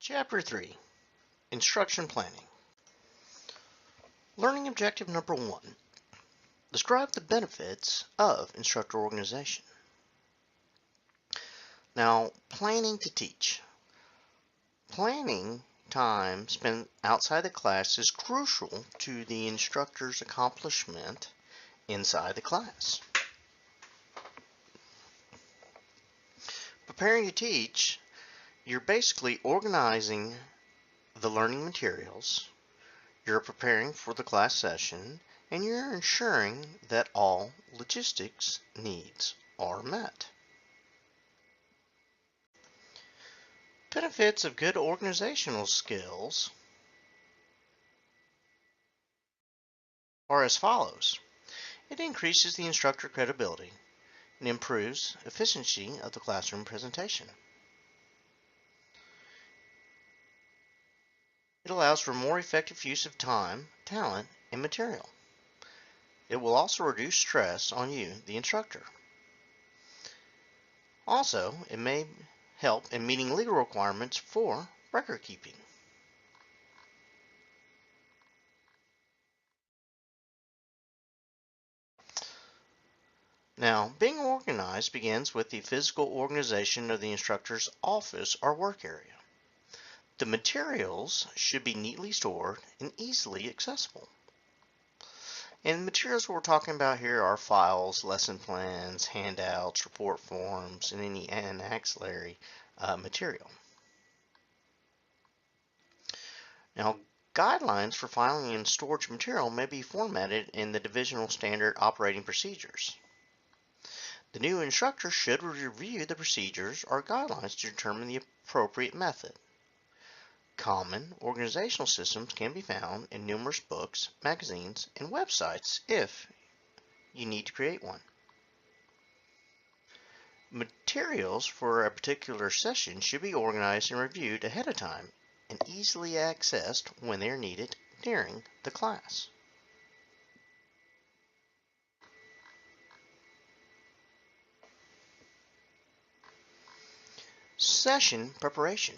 Chapter 3, Instruction Planning. Learning objective number 1. Describe the benefits of instructor organization. Now, planning to teach. Planning time spent outside the class is crucial to the instructor's accomplishment inside the class. Preparing to teach, you're basically organizing the learning materials, you're preparing for the class session, and you're ensuring that all logistics needs are met. Benefits of good organizational skills are as follows. It increases the instructor credibility and improves efficiency of the classroom presentation. It allows for more effective use of time, talent, and material. It will also reduce stress on you, the instructor. Also, it may help in meeting legal requirements for record keeping. Now, being organized begins with the physical organization of the instructor's office or work area. The materials should be neatly stored and easily accessible. And the materials we're talking about here are files, lesson plans, handouts, report forms, and any ancillary material. Now, guidelines for filing and storage material may be formatted in the Divisional Standard Operating Procedures. The new instructor should review the procedures or guidelines to determine the appropriate method. Common organizational systems can be found in numerous books, magazines, and websites if you need to create one. Materials for a particular session should be organized and reviewed ahead of time and easily accessed when they are needed during the class. Session preparation.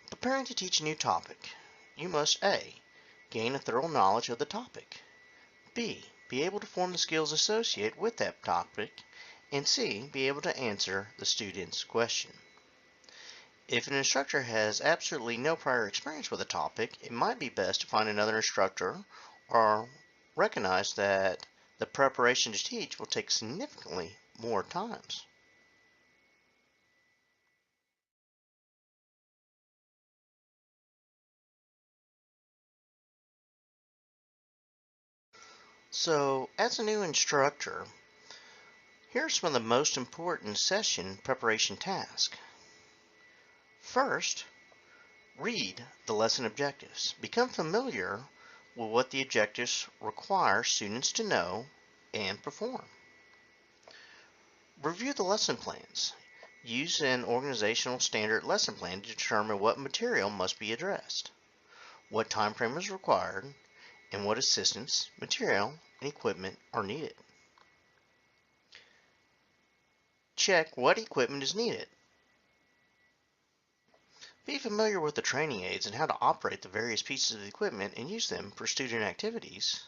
Preparing to teach a new topic, you must A. Gain a thorough knowledge of the topic, B. Be able to form the skills associated with that topic, and C. Be able to answer the student's question. If an instructor has absolutely no prior experience with a topic, it might be best to find another instructor or recognize that the preparation to teach will take significantly more times. So, as a new instructor, here are some of the most important session preparation tasks. First, read the lesson objectives. Become familiar with what the objectives require students to know and perform. Review the lesson plans. Use an organizational standard lesson plan to determine what material must be addressed, what time frame is required, and what assistance, material, and equipment are needed. Check what equipment is needed. Be familiar with the training aids and how to operate the various pieces of equipment and use them for student activities.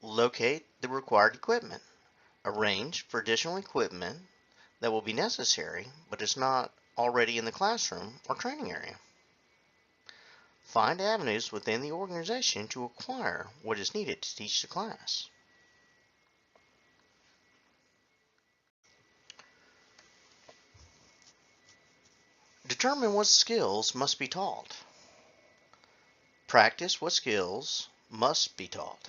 Locate the required equipment. Arrange for additional equipment that will be necessary but is not already in the classroom or training area. Find avenues within the organization to acquire what is needed to teach the class. Determine what skills must be taught. Practice what skills must be taught.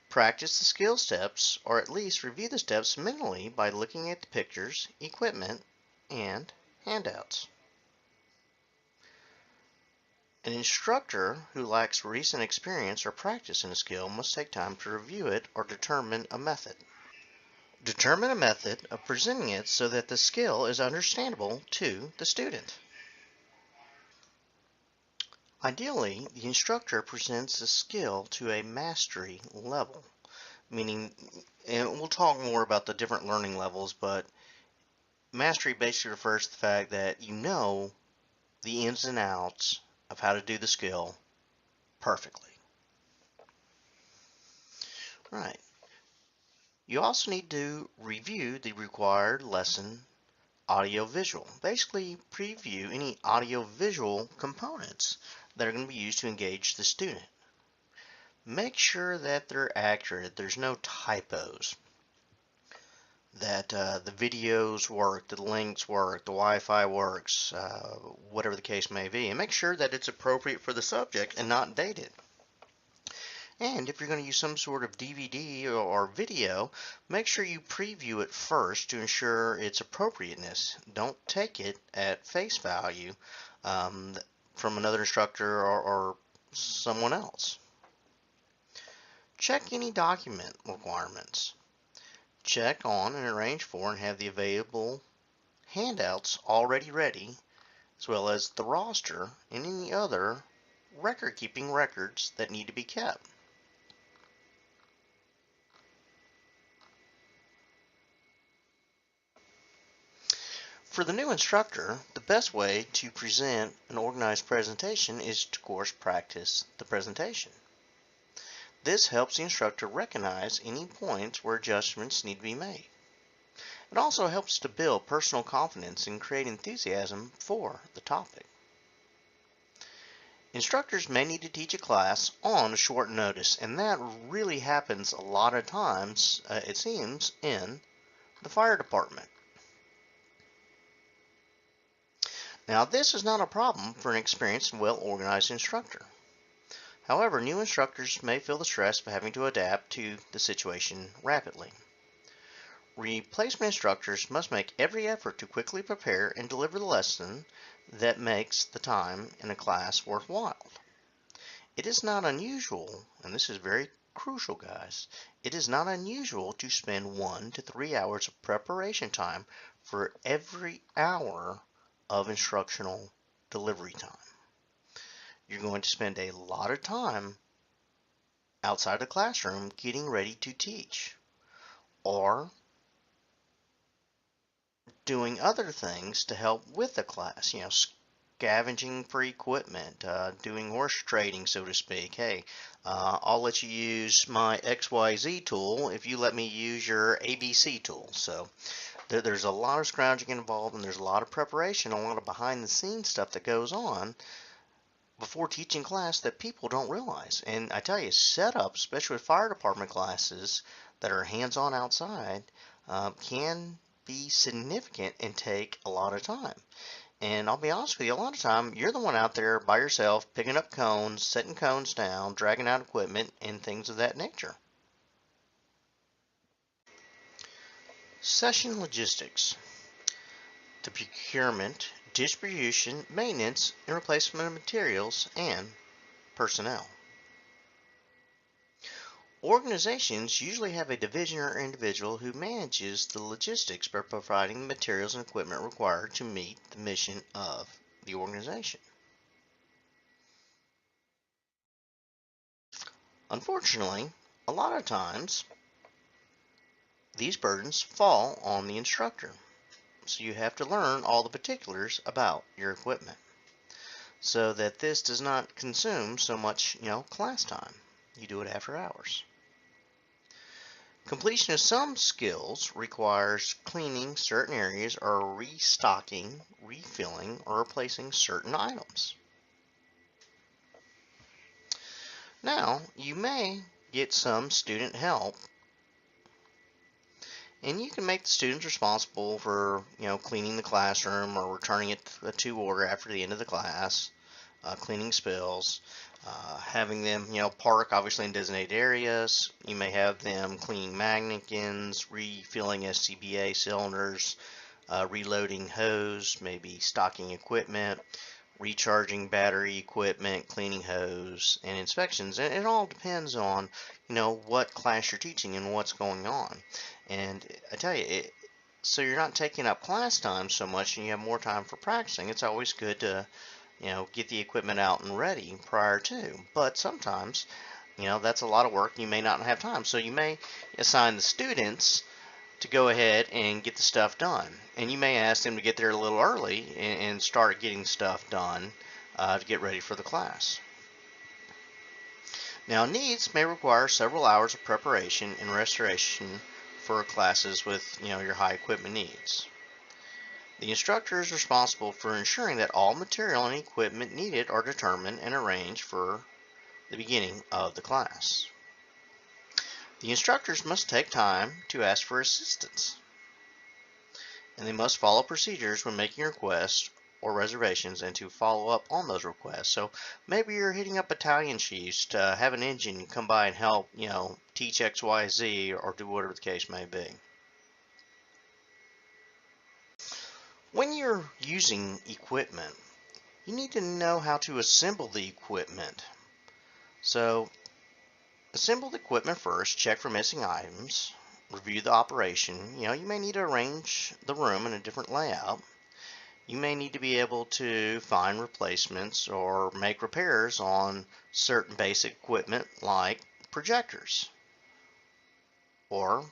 Practice the skill steps, or at least review the steps mentally by looking at the pictures, equipment, and handouts. An instructor who lacks recent experience or practice in a skill must take time to review it or determine a method. Determine a method of presenting it so that the skill is understandable to the student. Ideally, the instructor presents the skill to a mastery level. meaning, and we'll talk more about the different learning levels, but mastery basically refers to the fact that you know the ins and outs of how to do the skill perfectly. Right. You also need to review the required lesson audio-visual. Basically, preview any audio-visual components that are going to be used to engage the student. Make sure that they're accurate, there's no typos, that the videos work, the links work, the Wi-Fi works, whatever the case may be, and make sure that it's appropriate for the subject and not dated. And if you're going to use some sort of DVD or video, make sure you preview it first to ensure its appropriateness. Don't take it at face value from another instructor or someone else. Check any document requirements. Check on and arrange for and have the available handouts already ready, as well as the roster and any other record-keeping records that need to be kept. For the new instructor, the best way to present an organized presentation is to, of course, practice the presentation. This helps the instructor recognize any points where adjustments need to be made. It also helps to build personal confidence and create enthusiasm for the topic. Instructors may need to teach a class on short notice, and that really happens a lot of times, it seems, in the fire department. Now, this is not a problem for an experienced and well-organized instructor. However, new instructors may feel the stress of having to adapt to the situation rapidly. Replacement instructors must make every effort to quickly prepare and deliver the lesson that makes the time in a class worthwhile. It is not unusual, and this is very crucial, guys, it is not unusual to spend 1 to 3 hours of preparation time for every hour of instructional delivery time. You're going to spend a lot of time outside the classroom getting ready to teach, or doing other things to help with the class, scavenging for equipment, doing horse trading, so to speak. Hey, I'll let you use my XYZ tool if you let me use your ABC tool. So there's a lot of scrounging involved, and there's a lot of preparation, a lot of behind the scenes stuff that goes on before teaching class that people don't realize. And I tell you, setup, especially with fire department classes that are hands-on outside, can be significant and take a lot of time. And I'll be honest with you, a lot of time you're the one out there by yourself picking up cones, setting cones down, dragging out equipment, and things of that nature. Session logistics. The procurement, distribution, maintenance, and replacement of materials and personnel. Organizations usually have a division or individual who manages the logistics by providing the materials and equipment required to meet the mission of the organization. Unfortunately, a lot of times these burdens fall on the instructor, so you have to learn all the particulars about your equipment so that this does not consume so much, class time. You do it after hours. Completion of some skills requires cleaning certain areas or restocking, refilling, or replacing certain items. Now, you may get some student help, and you can make the students responsible for, cleaning the classroom or returning it to order after the end of the class, cleaning spills, having them, park obviously in designated areas. You may have them cleaning mannequins, refilling SCBA cylinders, reloading hose, maybe stocking equipment, recharging battery equipment, cleaning hose, and inspections. And it all depends on, what class you're teaching and what's going on. And I tell you, so you're not taking up class time so much and you have more time for practicing. It's always good to get the equipment out and ready prior to. But sometimes, that's a lot of work. You may not have time. So you may assign the students to go ahead and get the stuff done. And you may ask them to get there a little early and start getting stuff done to get ready for the class. Now, needs may require several hours of preparation and restoration for classes with your high equipment needs. The instructor is responsible for ensuring that all material and equipment needed are determined and arranged for the beginning of the class. The instructors must take time to ask for assistance, and they must follow procedures when making requests or reservations and to follow up on those requests. So maybe you're hitting up battalion chiefs to have an engine come by and help, teach X, Y, Z, or do whatever the case may be. When you're using equipment, you need to know how to assemble the equipment. So assemble the equipment first, check for missing items, review the operation. You may need to arrange the room in a different layout. You may need to be able to find replacements or make repairs on certain basic equipment like projectors or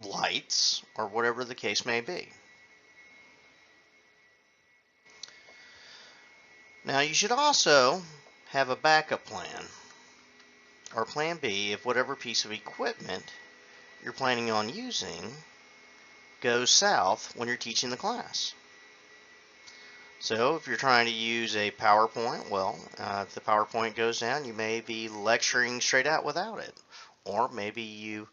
lights or whatever the case may be. Now you should also have a backup plan or plan B if whatever piece of equipment you're planning on using goes south when you're teaching the class. So if you're trying to use a PowerPoint, well, if the PowerPoint goes down, you may be lecturing straight out without it. Or maybe you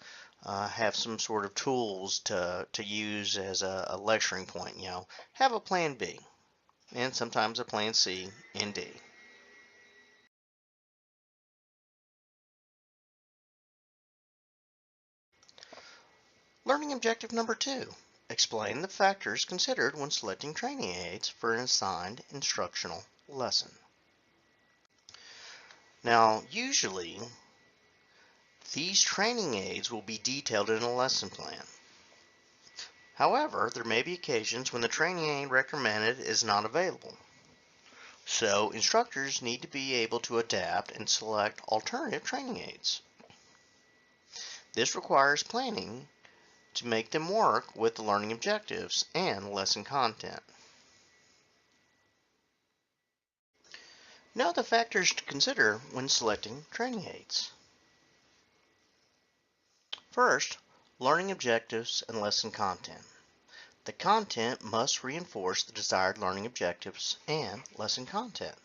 have some sort of tools to use as a lecturing point. Have a plan B and sometimes a plan C and D. Learning objective number 2. Explain the factors considered when selecting training aids for an assigned instructional lesson. Now, usually, these training aids will be detailed in a lesson plan. However, there may be occasions when the training aid recommended is not available. So, instructors need to be able to adapt and select alternative training aids. This requires planning to make them work with the learning objectives and lesson content. Know the factors to consider when selecting training aids. First, learning objectives and lesson content. The content must reinforce the desired learning objectives and lesson content.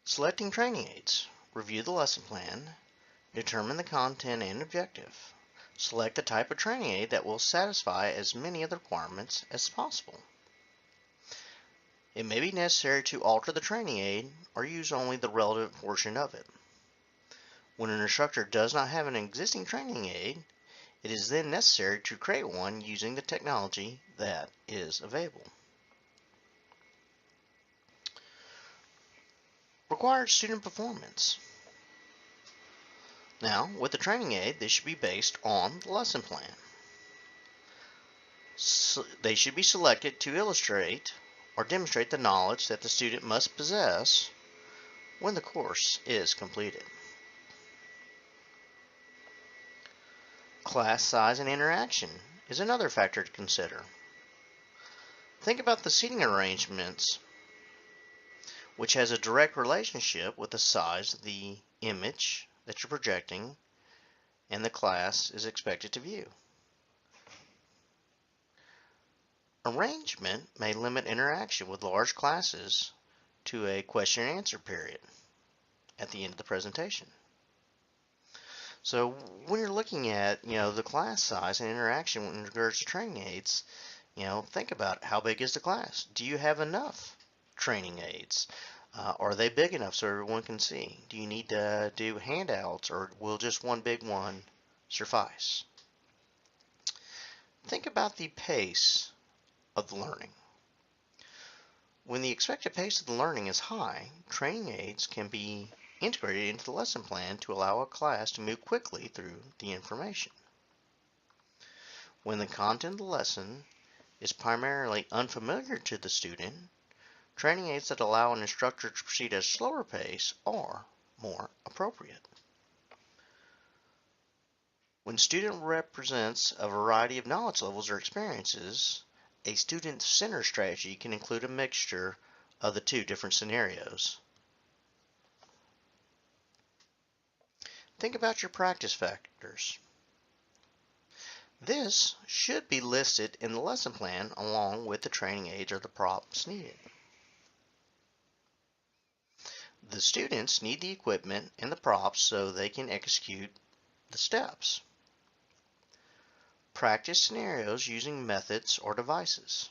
Selecting training aids. Review the lesson plan. Determine the content and objective. Select the type of training aid that will satisfy as many of the requirements as possible. It may be necessary to alter the training aid or use only the relevant portion of it. When an instructor does not have an existing training aid, it is then necessary to create one using the technology that is available. Required student performance. Now, with the training aid, they should be based on the lesson plan. They should be selected to illustrate or demonstrate the knowledge that the student must possess when the course is completed. Class size and interaction is another factor to consider. Think about the seating arrangements, which has a direct relationship with the size of the image that you're projecting and the class is expected to view. Arrangement may limit interaction with large classes to a question and answer period at the end of the presentation. So when you're looking at the class size and interaction in regards to training aids, think about how big is the class? Do you have enough training aids? Are they big enough so everyone can see? Do you need to do handouts, or will just one big one suffice? Think about the pace of the learning. When the expected pace of the learning is high, training aids can be integrated into the lesson plan to allow a class to move quickly through the information. When the content of the lesson is primarily unfamiliar to the student, training aids that allow an instructor to proceed at a slower pace are more appropriate. When a student represents a variety of knowledge levels or experiences, a student-centered strategy can include a mixture of the two different scenarios. Think about your practice factors. This should be listed in the lesson plan along with the training aids or the props needed. The students need the equipment and the props so they can execute the steps. Practice scenarios using methods or devices.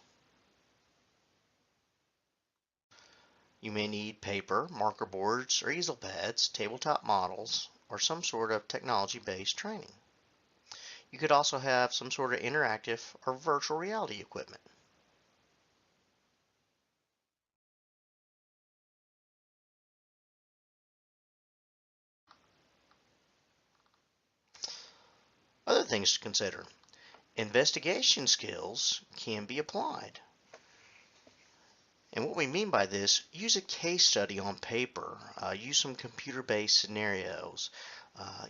You may need paper, marker boards, or easel pads, tabletop models, or some sort of technology-based training. You could also have some sort of interactive or virtual reality equipment. Other things to consider. Investigation skills can be applied. And what we mean by this, use a case study on paper, use some computer-based scenarios.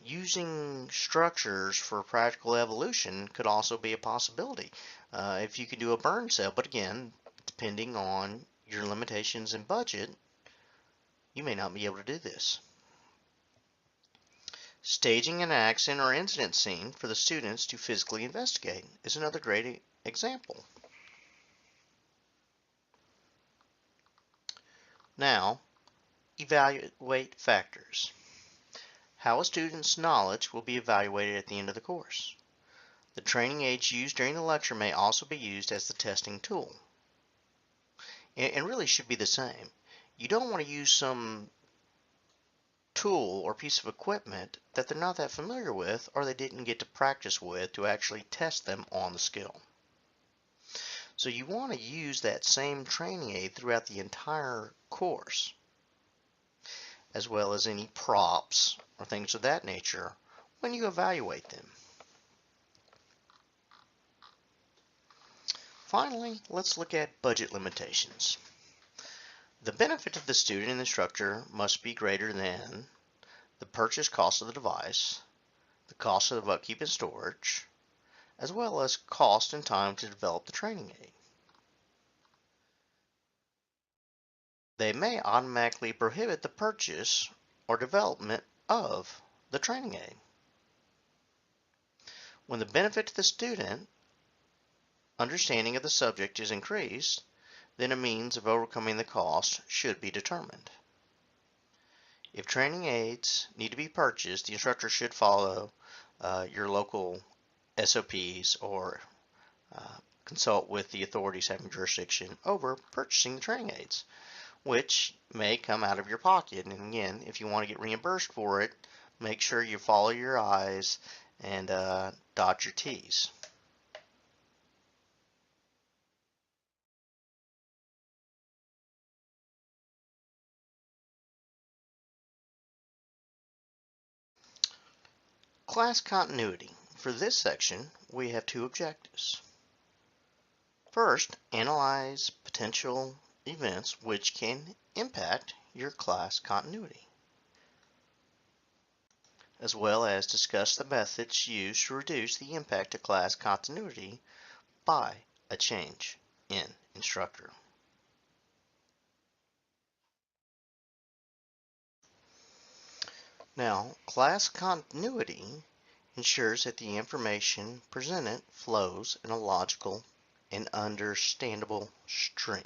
Using structures for practical evolution could also be a possibility. If you can do a burn cell, but again, depending on your limitations and budget, you may not be able to do this. Staging an accident or incident scene for the students to physically investigate is another great example. Now, evaluate factors. How a student's knowledge will be evaluated at the end of the course. The training aids used during the lecture may also be used as the testing tool. And really should be the same. You don't want to use some tool or piece of equipment that they're not that familiar with or they didn't get to practice with to actually test them on the skill. So you want to use that same training aid throughout the entire course, as well as any props or things of that nature when you evaluate them. Finally, let's look at budget limitations. The benefit to the student and instructor must be greater than the purchase cost of the device, the cost of upkeep and storage, as well as cost and time to develop the training aid. They may automatically prohibit the purchase or development of the training aid. When the benefit to the student understanding of the subject is increased, then a means of overcoming the cost should be determined. If training aids need to be purchased, the instructor should follow your local SOPs or consult with the authorities having jurisdiction over purchasing the training aids, which may come out of your pocket. And again, if you want to get reimbursed for it, make sure you follow your I's and dot your T's. Class continuity. For this section, we have two objectives. First, analyze potential events which can impact your class continuity, as well as discuss the methods used to reduce the impact of class continuity by a change in instructor. Now, class continuity ensures that the information presented flows in a logical and understandable stream.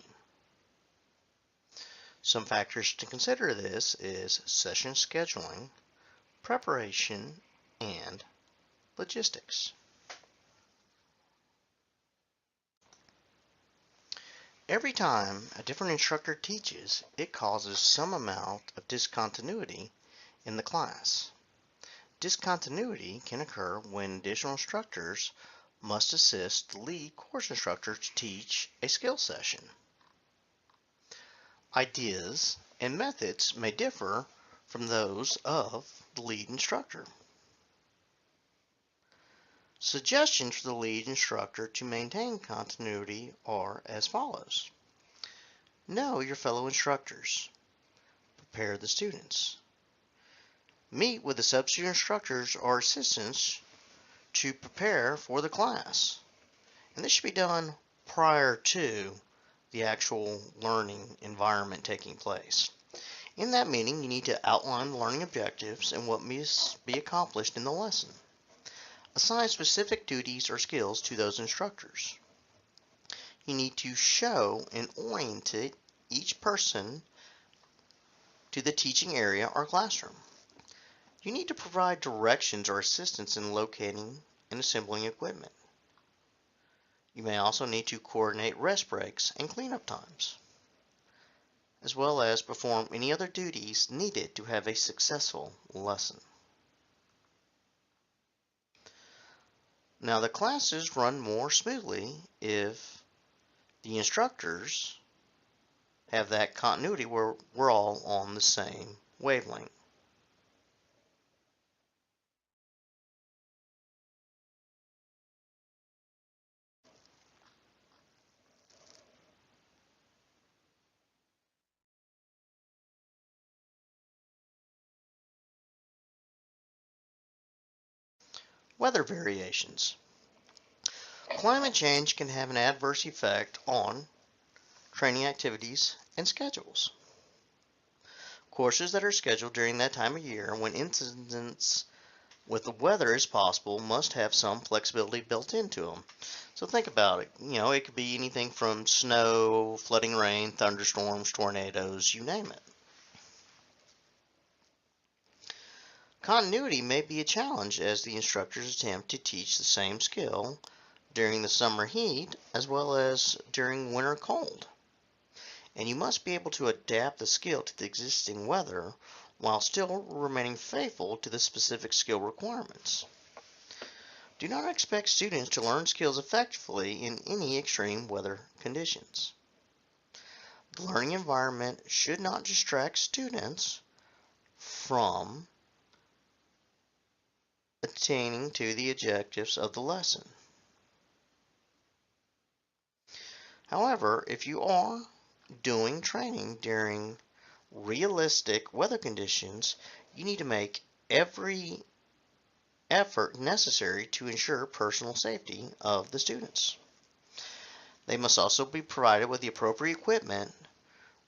Some factors to consider this is session scheduling, preparation, and logistics. Every time a different instructor teaches, it causes some amount of discontinuity in the class. Discontinuity can occur when additional instructors must assist the lead course instructor to teach a skill session. Ideas and methods may differ from those of the lead instructor. Suggestions for the lead instructor to maintain continuity are as follows. Know your fellow instructors. Prepare the students. Meet with the substitute instructors or assistants to prepare for the class. And this should be done prior to the actual learning environment taking place. In that meeting, you need to outline the learning objectives and what must be accomplished in the lesson. Assign specific duties or skills to those instructors. You need to show and orientate each person to the teaching area or classroom. You need to provide directions or assistance in locating and assembling equipment. You may also need to coordinate rest breaks and cleanup times, as well as perform any other duties needed to have a successful lesson. Now, the classes run more smoothly if the instructors have that continuity where we're all on the same wavelength. Weather variations. Climate change can have an adverse effect on training activities and schedules. Courses that are scheduled during that time of year when incidents with the weather is possible must have some flexibility built into them. So think about it. It could be anything from snow, flooding rain, thunderstorms, tornadoes, you name it. Continuity may be a challenge as the instructors attempt to teach the same skill during the summer heat as well as during winter cold. And you must be able to adapt the skill to the existing weather while still remaining faithful to the specific skill requirements. Do not expect students to learn skills effectively in any extreme weather conditions. The learning environment should not distract students from attaining to the objectives of the lesson. However, if you are doing training during realistic weather conditions, you need to make every effort necessary to ensure personal safety of the students. They must also be provided with the appropriate equipment,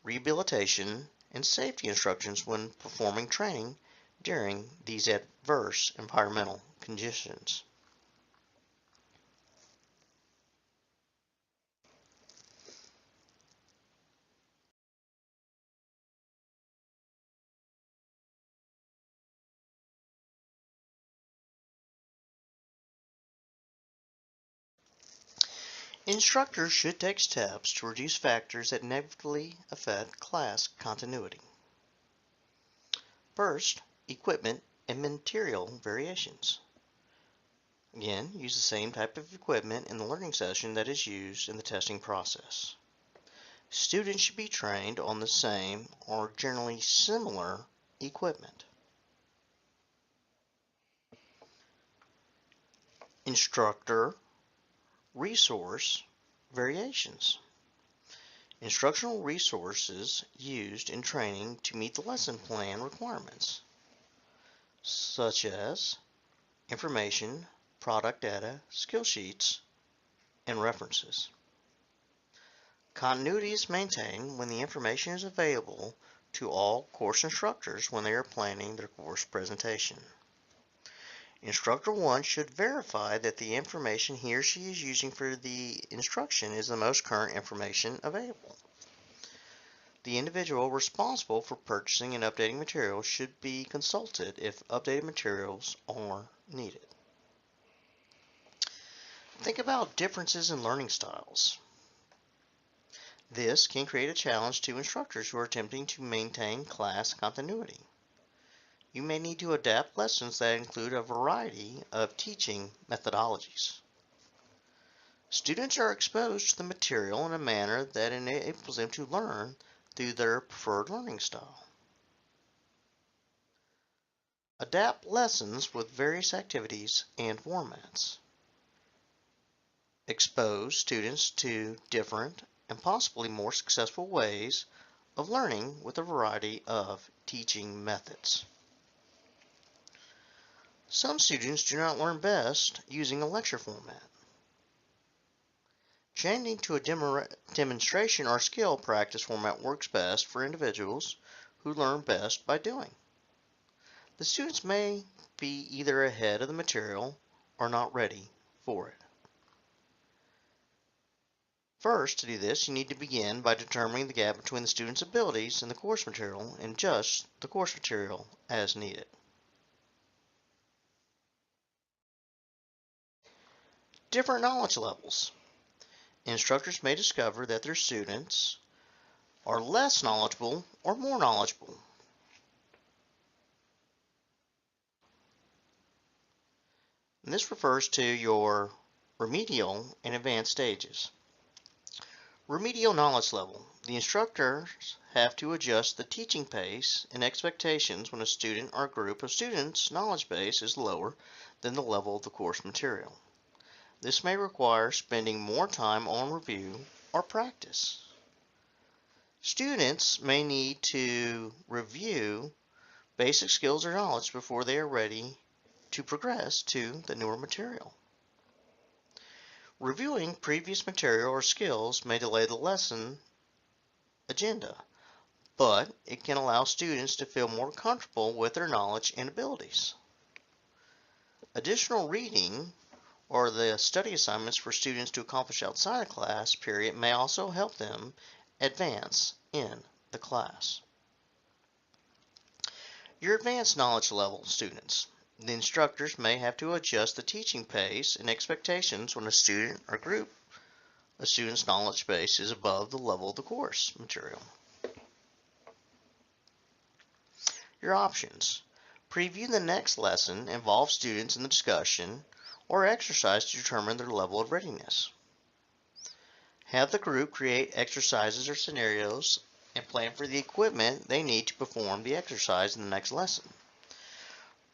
rehabilitation, and safety instructions when performing training during these adverse environmental conditions. Instructors should take steps to reduce factors that negatively affect class continuity. First, equipment and material variations. Again, use the same type of equipment in the learning session that is used in the testing process. Students should be trained on the same or generally similar equipment. Instructor resource variations. Instructional resources used in training to meet the lesson plan requirements, such as information, product data, skill sheets, and references. Continuity is maintained when the information is available to all course instructors when they are planning their course presentation. Instructor 1 should verify that the information he or she is using for the instruction is the most current information available. The individual responsible for purchasing and updating materials should be consulted if updated materials are needed. Think about differences in learning styles. This can create a challenge to instructors who are attempting to maintain class continuity. You may need to adapt lessons that include a variety of teaching methodologies. Students are exposed to the material in a manner that enables them to learn through their preferred learning style. Adapt lessons with various activities and formats. expose students to different and possibly more successful ways of learning with a variety of teaching methods. Some students do not learn best using a lecture format. Changing to a demonstration or skill practice format works best for individuals who learn best by doing. The students may be either ahead of the material or not ready for it. First, to do this, you need to begin by determining the gap between the student's abilities and the course material and adjust the course material as needed. Different knowledge levels. Instructors may discover that their students are less knowledgeable or more knowledgeable. And this refers to your remedial and advanced stages. Remedial knowledge level. The instructors have to adjust the teaching pace and expectations when a student or group of students' knowledge base is lower than the level of the course material. This may require spending more time on review or practice. Students may need to review basic skills or knowledge before they are ready to progress to the newer material. Reviewing previous material or skills may delay the lesson agenda, but it can allow students to feel more comfortable with their knowledge and abilities. Additional reading or the study assignments for students to accomplish outside of class period may also help them advance in the class. Your advanced knowledge level students. The instructors may have to adjust the teaching pace and expectations when a student or group of students' knowledge base is above the level of the course material. Your options. Preview the next lesson, involve students in the discussion or exercise to determine their level of readiness. Have the group create exercises or scenarios and plan for the equipment they need to perform the exercise in the next lesson.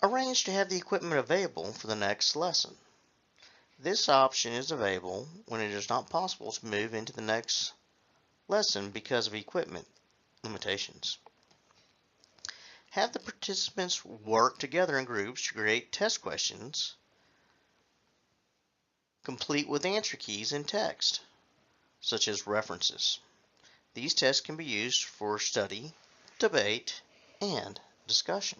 Arrange to have the equipment available for the next lesson. This option is available when it is not possible to move into the next lesson because of equipment limitations. Have the participants work together in groups to create test questions, complete with answer keys in text, such as references. These tests can be used for study, debate, and discussion.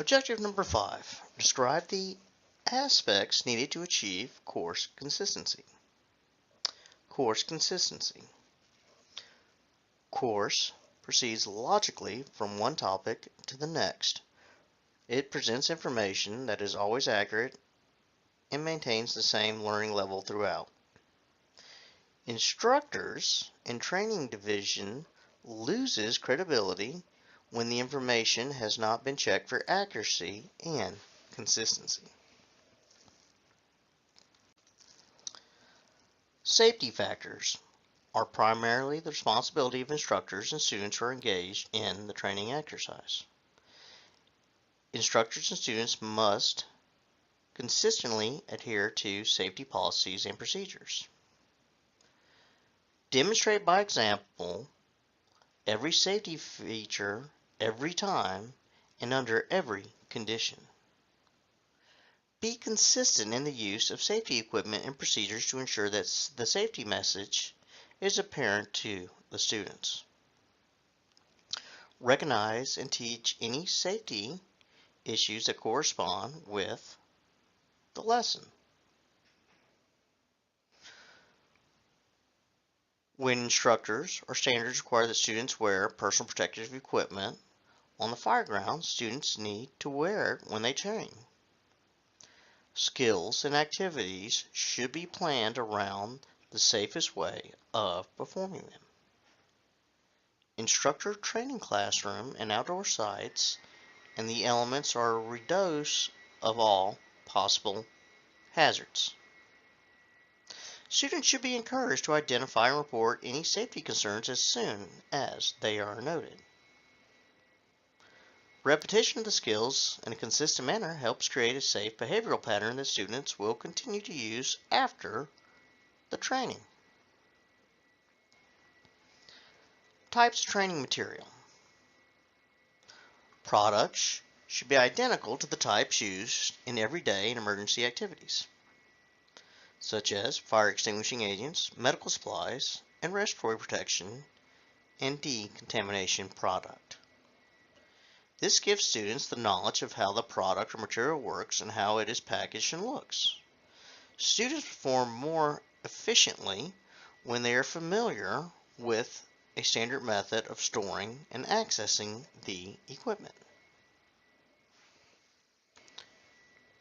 Objective number 5. Describe the aspects needed to achieve course consistency. Course consistency. Course proceeds logically from one topic to the next. It presents information that is always accurate and maintains the same learning level throughout. Instructors and training division loses credibility when the information has not been checked for accuracy and consistency. Safety factors are primarily the responsibility of instructors and students who are engaged in the training exercise. Instructors and students must consistently adhere to safety policies and procedures. Demonstrate by example every safety feature every time and under every condition. Be consistent in the use of safety equipment and procedures to ensure that the safety message is apparent to the students. Recognize and teach any safety issues that correspond with the lesson. When instructors or standards require that students wear personal protective equipment on the fire ground, students need to wear it when they train. Skills and activities should be planned around the safest way of performing them. Instructor training classroom and outdoor sites and the elements are a reduce of all possible hazards. Students should be encouraged to identify and report any safety concerns as soon as they are noted. Repetition of the skills in a consistent manner helps create a safe behavioral pattern that students will continue to use after the training. Types of training material. Products should be identical to the types used in everyday and emergency activities, such as fire extinguishing agents, medical supplies, and respiratory protection and decontamination product. This gives students the knowledge of how the product or material works and how it is packaged and looks. Students perform more efficiently when they are familiar with a standard method of storing and accessing the equipment.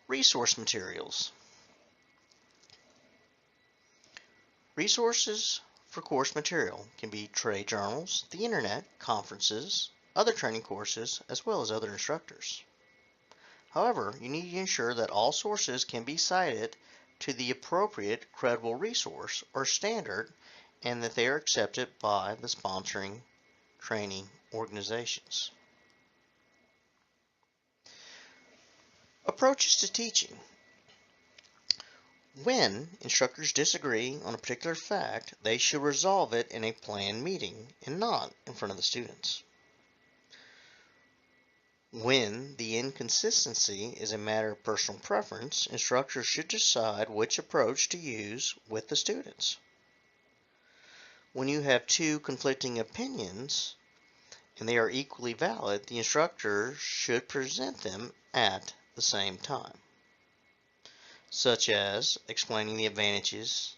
Resource materials. Resources for course material can be trade journals, the internet, conferences, other training courses, as well as other instructors. However, you need to ensure that all sources can be cited to the appropriate credible resource or standard and that they are accepted by the sponsoring training organizations. Approaches to teaching. When instructors disagree on a particular fact, they should resolve it in a planned meeting and not in front of the students. When the inconsistency is a matter of personal preference, instructors should decide which approach to use with the students. When you have two conflicting opinions and they are equally valid, the instructor should present them at the same time, such as explaining the advantages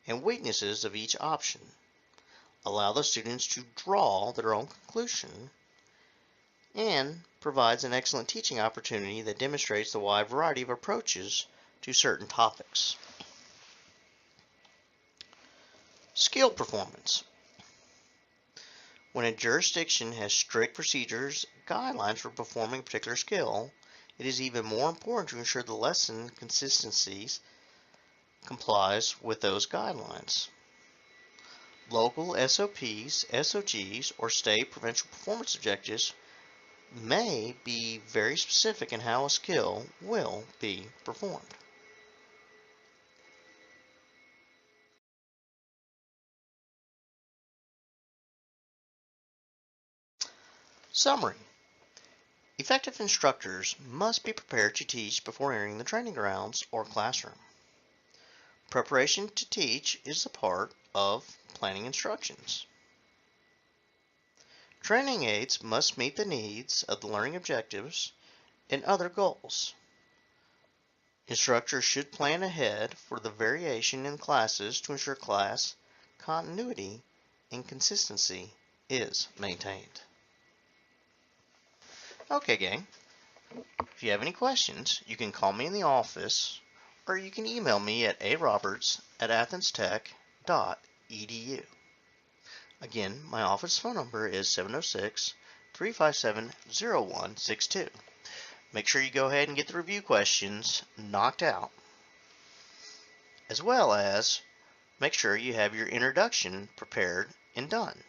and weaknesses of each option. Allow the students to draw their own conclusion and provides an excellent teaching opportunity that demonstrates the wide variety of approaches to certain topics. Skill performance. When a jurisdiction has strict procedures, guidelines for performing a particular skill, it is even more important to ensure the lesson consistencies complies with those guidelines. Local SOPs, SOGs, or state provincial performance objectives may be very specific in how a skill will be performed. Summary. Effective instructors must be prepared to teach before entering the training grounds or classroom. Preparation to teach is a part of planning instructions. Training aids must meet the needs of the learning objectives and other goals. Instructors should plan ahead for the variation in classes to ensure class continuity and consistency is maintained. Okay, gang. If you have any questions, you can call me in the office or you can email me at aroberts@athenstech.edu. Again, my office phone number is 706-357-0162. Make sure you go ahead and get the review questions knocked out, as well as make sure you have your introduction prepared and done.